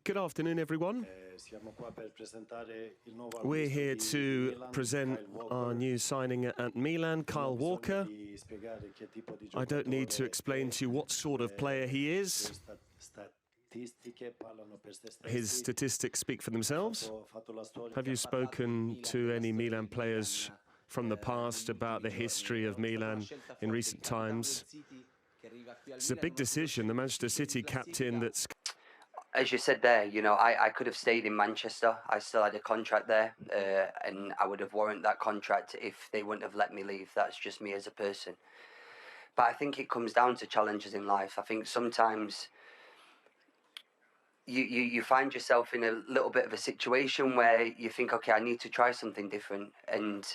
Good afternoon, everyone. We're here to present our new signing at Milan, Kyle Walker. I don't need to explain to you what sort of player he is. His statistics speak for themselves. Have you spoken to any Milan players from the past about the history of Milan in recent times? It's a big decision. The Manchester City captain that's... As you said there, you know, I could have stayed in Manchester. I still had a contract there, and I would have warranted that contract if they wouldn't have let me leave. That's just me as a person. But I think it comes down to challenges in life. I think sometimes you find yourself in a little bit of a situation where you think, okay, I need to try something different. And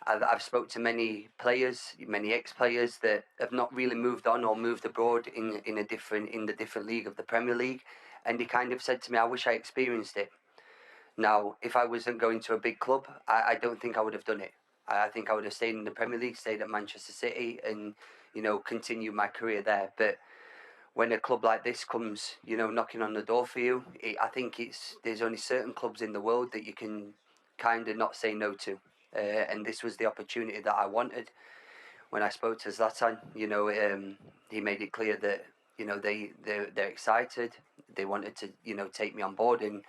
I've spoke to many players, many ex-players that have not really moved on or moved abroad in the different league of the Premier League. And he kind of said to me, I wish I experienced it. Now, if I wasn't going to a big club, I don't think I would have done it. I think I would have stayed in the Premier League, stayed at Manchester City and, you know, continued my career there. But when a club like this comes, you know, knocking on the door for you, I think there's only certain clubs in the world that you can kind of not say no to. And this was the opportunity that I wanted. When I spoke to Zlatan, you know, he made it clear that, you know, they're excited. They wanted to, you know, take me on board, and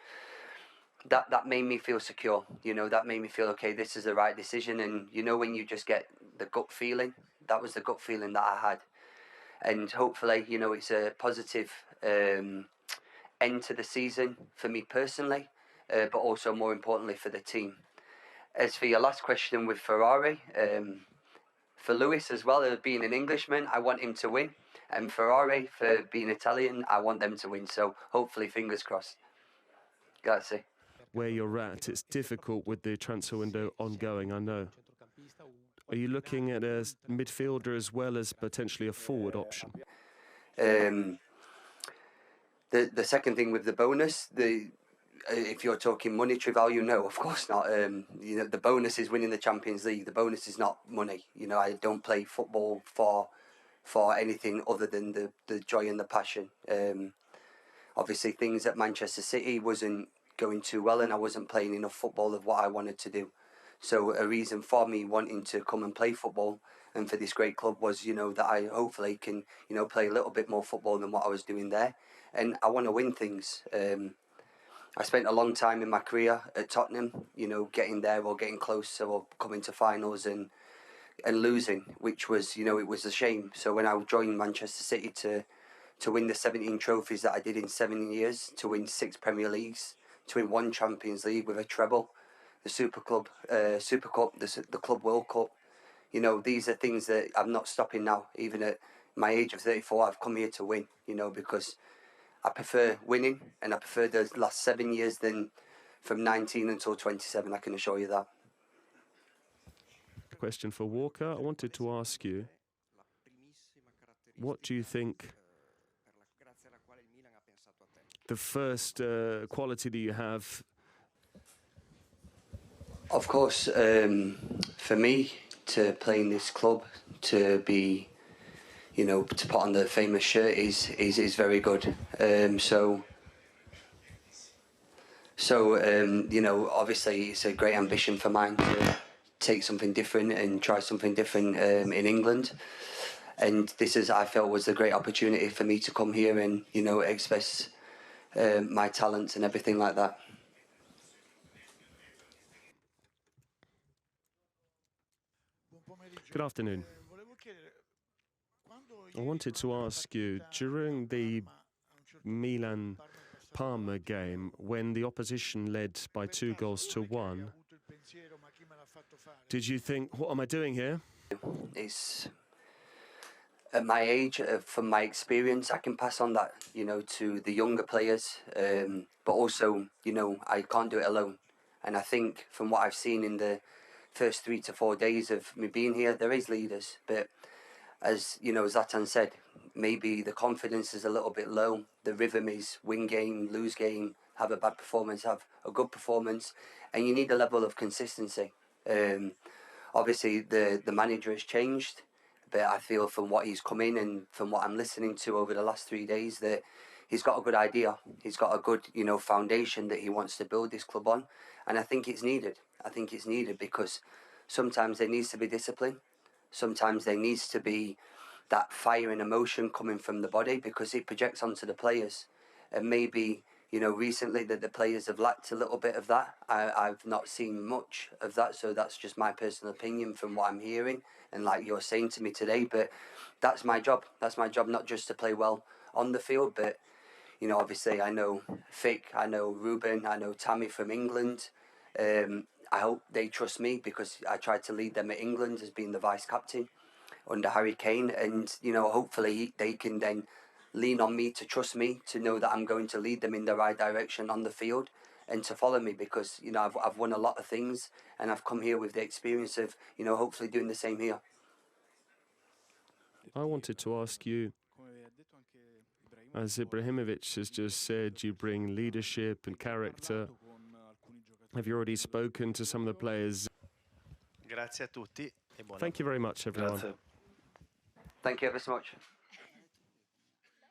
that made me feel secure. You know, that made me feel, okay, this is the right decision. And, you know, when you just get the gut feeling, that was the gut feeling that I had. And hopefully, you know, it's a positive end to the season for me personally, but also more importantly for the team. As for your last question with Ferrari, for Lewis as well, being an Englishman, I want him to win. And Ferrari, for being Italian, I want them to win. So hopefully, fingers crossed. Grazie. Where you're at, it's difficult with the transfer window ongoing, I know. Are you looking at a midfielder as well as potentially a forward option? The second thing with the bonus, if you're talking monetary value, no, of course not. You know, the bonus is winning the Champions League. The bonus is not money. You know, I don't play football for anything other than the joy and the passion. Obviously, things at Manchester City wasn't going too well, and I wasn't playing enough football of what I wanted to do. So a reason for me wanting to come and play football and for this great club was, you know, that I hopefully can, you know, play a little bit more football than what I was doing there. And I want to win things. I spent a long time in my career at Tottenham, you know, getting there or getting close or coming to finals and losing, which was, you know, it was a shame. So when I joined Manchester City to win the 17 trophies that I did in 7 years, to win 6 Premier Leagues, to win 1 Champions League with a treble, the Super Cup, the Club World Cup, you know, these are things that I'm not stopping now. Even at my age of 34, I've come here to win, you know, because I prefer winning, and I prefer the last 7 years than from 19 until 27, I can assure you that. Question for Walker. I wanted to ask you, what do you think the first quality that you have? Of course, for me to play in this club, to be, you know, to put on the famous shirt is very good. So you know, obviously it's a great ambition for mine to take something different and try something different in England. And this is, I felt, was a great opportunity for me to come here and, you know, express my talents and everything like that. Good afternoon. I wanted to ask you, during the Milan-Parma game, when the opposition led by 2-1, did you think, what am I doing here? It's, at my age, from my experience, I can pass on that, you know, to the younger players, but also, you know, I can't do it alone. And I think from what I've seen in the first 3 to 4 days of me being here, there is leaders, but as you know, Zlatan said, maybe the confidence is a little bit low. The rhythm is win game, lose game, have a bad performance, have a good performance, and you need a level of consistency. Obviously, the manager has changed, but I feel from what he's come in and from what I'm listening to over the last 3 days that he's got a good idea. He's got a good, you know, foundation that he wants to build this club on. And I think it's needed. I think it's needed because sometimes there needs to be discipline. Sometimes there needs to be that fire and emotion coming from the body because it projects onto the players. And maybe, you know, recently that the players have lacked a little bit of that. I've not seen much of that, so that's just my personal opinion from what I'm hearing and like you're saying to me today. But that's my job. That's my job, not just to play well on the field, but, you know, obviously I know Fick, I know Ruben, I know Tammy from England. I hope they trust me because I tried to lead them at England as being the vice captain under Harry Kane, and you know, hopefully they can then lean on me to trust me, to know that I'm going to lead them in the right direction on the field and to follow me because, you know, I've won a lot of things and I've come here with the experience of, you know, hopefully doing the same here. I wanted to ask you, as Ibrahimovic has just said, you bring leadership and character. Have you already spoken to some of the players? Grazie a tutti e buona. Thank you very much, everyone. Thank you ever so much.